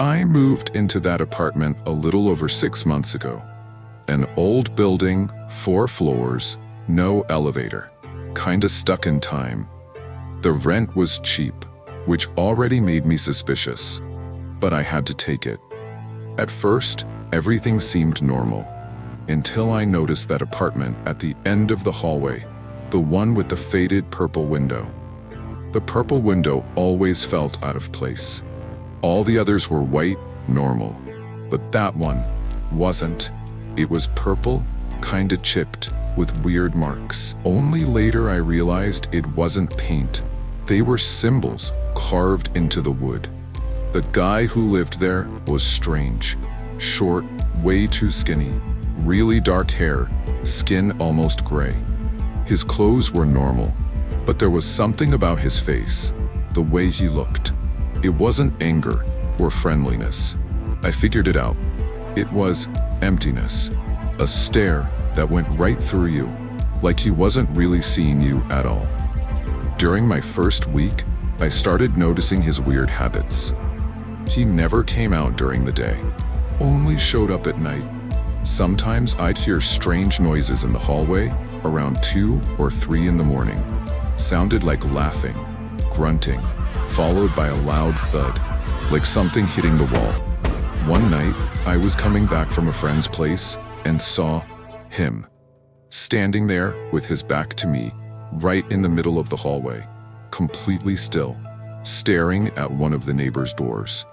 I moved into that apartment a little over 6 months ago. An old building, 4 floors, no elevator. Kinda stuck in time. The rent was cheap, which already made me suspicious. But I had to take it. At first, everything seemed normal, until I noticed that apartment at the end of the hallway, the one with the faded purple window. The purple window always felt out of place. All the others were white, normal, but that one wasn't. It was purple, kinda chipped, with weird marks. Only later I realized it wasn't paint. They were symbols carved into the wood. The guy who lived there was strange. Short, way too skinny, really dark hair, skin almost gray. His clothes were normal, but there was something about his face, the way he looked. It wasn't anger or friendliness. I figured it out. It was emptiness, a stare that went right through you, like he wasn't really seeing you at all. During my first week, I started noticing his weird habits. He never came out during the day, only showed up at night. Sometimes I'd hear strange noises in the hallway around 2 or 3 in the morning. Sounded like laughing, grunting, followed by a loud thud, like something hitting the wall. One night, I was coming back from a friend's place and saw him, standing there with his back to me, right in the middle of the hallway, completely still, staring at one of the neighbors' doors.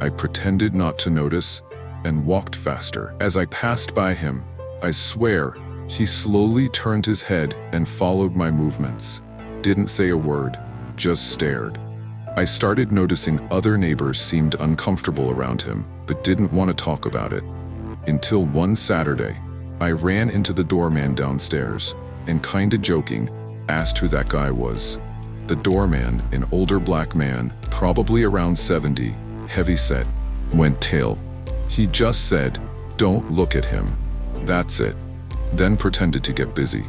I pretended not to notice and walked faster. As I passed by him, I swear, he slowly turned his head and followed my movements. Didn't say a word, just stared. I started noticing other neighbors seemed uncomfortable around him, but didn't want to talk about it. Until one Saturday, I ran into the doorman downstairs and, kinda joking, asked who that guy was. The doorman, an older black man, probably around 70, heavy-set, went tail. He just said, "Don't look at him. That's it." Then pretended to get busy.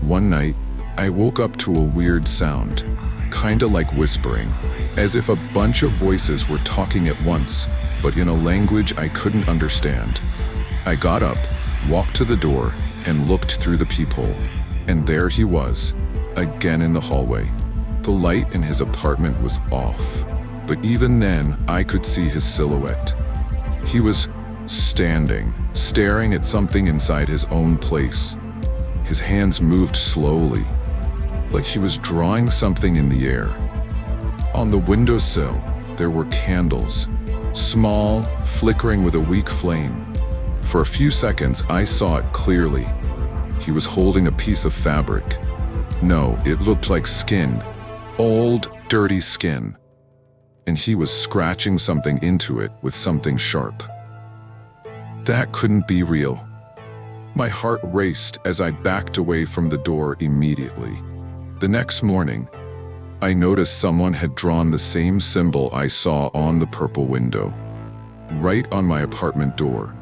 One night, I woke up to a weird sound, kinda like whispering, as if a bunch of voices were talking at once, but in a language I couldn't understand. I got up, walked to the door, and looked through the peephole. And there he was, again in the hallway. The light in his apartment was off, but even then I could see his silhouette. He was standing, staring at something inside his own place. His hands moved slowly, like he was drawing something in the air. On the windowsill, there were candles, small, flickering with a weak flame. For a few seconds, I saw it clearly. He was holding a piece of fabric. No, it looked like skin, old, dirty skin. And he was scratching something into it with something sharp. That couldn't be real. My heart raced as I backed away from the door immediately. The next morning, I noticed someone had drawn the same symbol I saw on the purple window, right on my apartment door.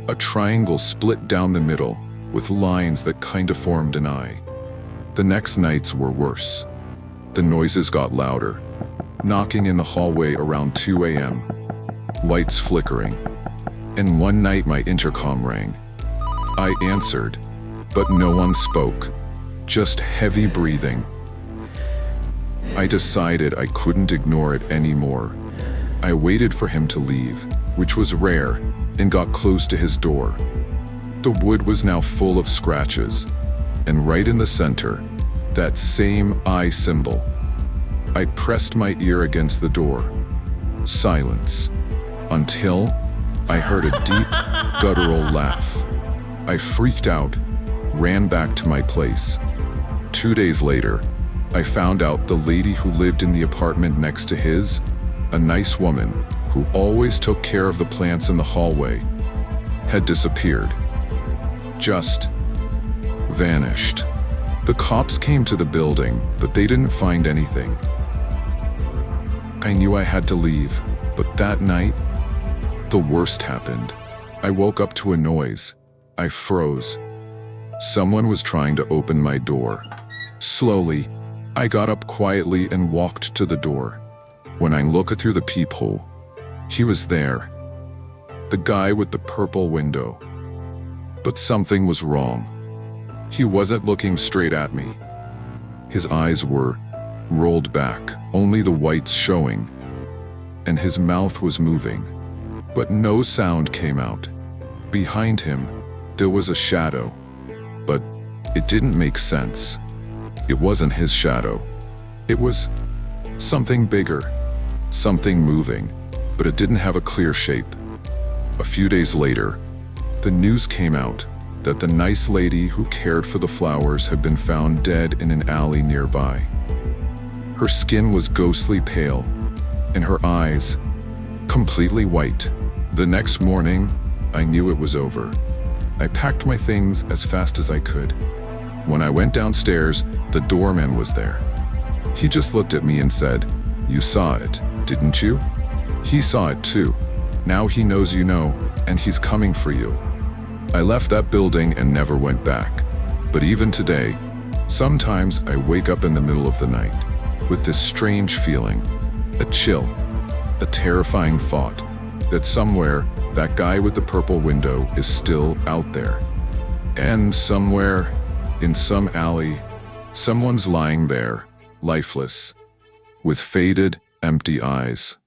A triangle split down the middle with lines that kinda formed an eye. The next nights were worse. The noises got louder, knocking in the hallway around 2 a.m., lights flickering, and one night my intercom rang. I answered, but no one spoke, just heavy breathing. I decided I couldn't ignore it anymore. I waited for him to leave, which was rare, and got close to his door. The wood was now full of scratches, and right in the center, that same eye symbol. I pressed my ear against the door. Silence. Until I heard a deep, guttural laugh. I freaked out, ran back to my place. 2 days later, I found out the lady who lived in the apartment next to his, a nice woman who always took care of the plants in the hallway, had disappeared. Just vanished. The cops came to the building, but they didn't find anything. I knew I had to leave, but that night, the worst happened. I woke up to a noise. I froze. Someone was trying to open my door. Slowly, I got up quietly and walked to the door. When I looked through the peephole, He was there. The guy with the purple window. But something was wrong. He wasn't looking straight at me. His eyes were rolled back, only the whites showing, and his mouth was moving, but no sound came out. Behind him, there was a shadow, but it didn't make sense. It wasn't his shadow. It was something bigger, something moving, but it didn't have a clear shape. A few days later, the news came out that the nice lady who cared for the flowers had been found dead in an alley nearby. Her skin was ghostly pale, and her eyes completely white. The next morning, I knew it was over. I packed my things as fast as I could. When I went downstairs, the doorman was there. He just looked at me and said, "You saw it, didn't you?" He saw it too. Now he knows you know, and he's coming for you. I left that building and never went back. But even today, sometimes I wake up in the middle of the night with this strange feeling, a chill, a terrifying thought that somewhere that guy with the purple window is still out there. And somewhere, in some alley, someone's lying there, lifeless, with faded, empty eyes.